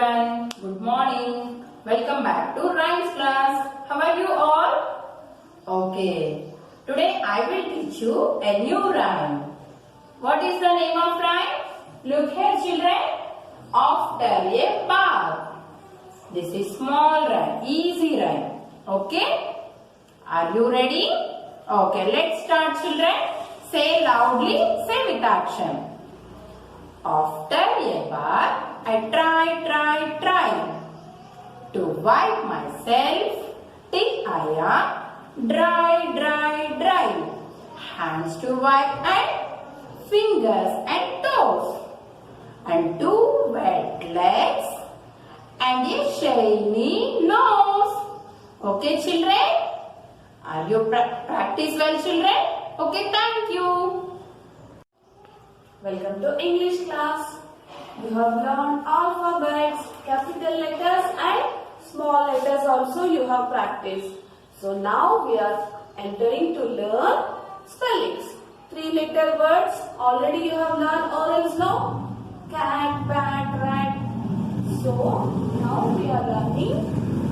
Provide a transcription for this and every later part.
everyone. Good morning. Welcome back to Rhymes class. How are you all? Okay. Today I will teach you a new rhyme. What is the name of rhyme? Look here children. After a bath. This is small rhyme, easy rhyme. Okay? Are you ready? Okay, let's start children. Say loudly, say with action. After a bath, I try to wipe myself till I am dry. Hands to wipe and fingers and toes. And two wet legs and a shiny nose. Okay children? Are you practice well children? Okay, thank you. Welcome to English class. You have learned alphabets, capital letters and small letters also you have practiced. So now we are entering to learn spellings. 3-letter words already you have learned orals now. Cat, bat, rat. So now we are learning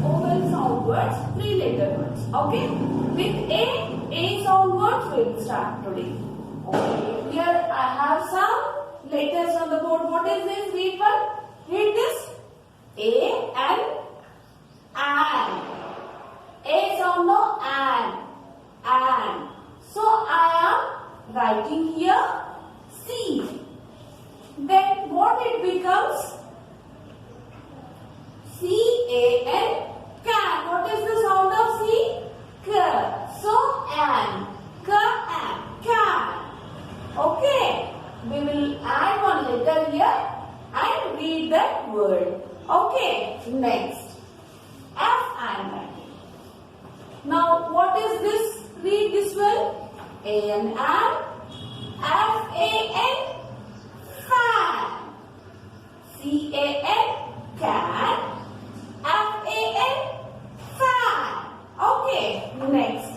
vowel sound words, 3-letter words. Okay? With A sound words we will start today. Okay, here I have some letters on the board. What is this? Read one. Read this. A and an. A sound no an. So I am writing here C. Then what it becomes? C-A-N. Can. What is the sound of C? K. So an. K-an. Can. Okay, we will add one letter here and read that word. Okay, next. F and N. Now, what is this? Read this one. A and N. F-A-N. Fan. C-A-N. Can. F-A-N. Fan. Okay, next.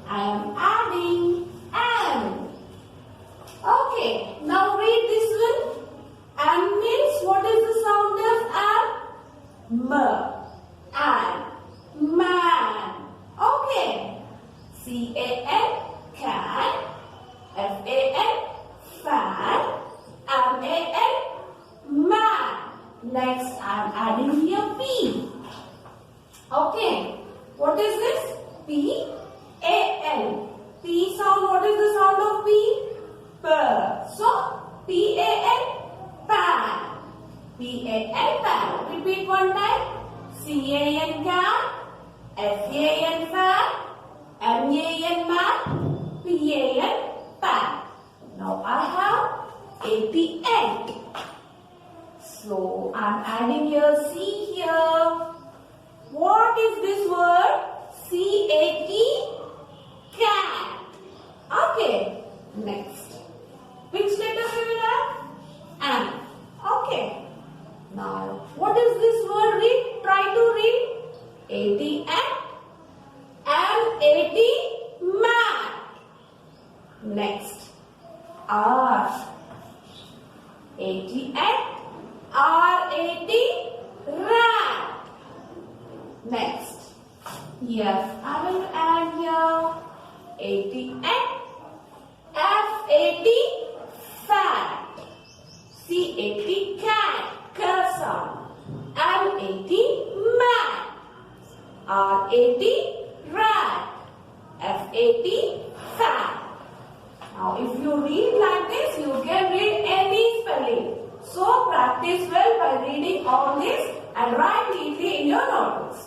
I am adding an. Okay, now read this one. And means what is the sound of an? M. And. Man. Okay. C-A-N. Can. F-A-N. Fan. M-A-N. Man. Next, I am adding here P. Okay. What is this? P-A-N. P sound, what is the sound of P? P. So, P-A-N, pan. P-A-N, pan. Repeat one time. C-A-N, can. F-A-N, fan. M-A-N, man. P-A-N, pan. Now, I have A-P-N. So, I am adding here C here. What is this word? C-A-T, cat. Okay, next. Which letter we will have? An. Okay. Now, what is this word? Read. Try to read. A-T-N. M-A-T. Man. Next. R. A-T-N. R-A-T. Rat. Next. F. I will add here. A-T-N. F-A-T. Fat. C-A-T. Cat. Cursound. M-A-T. Man. R-A-T. Rat. F-A-T. Fat. Now if you read like this, you can read any spelling. So practice well by reading all this and write neatly in your notebooks.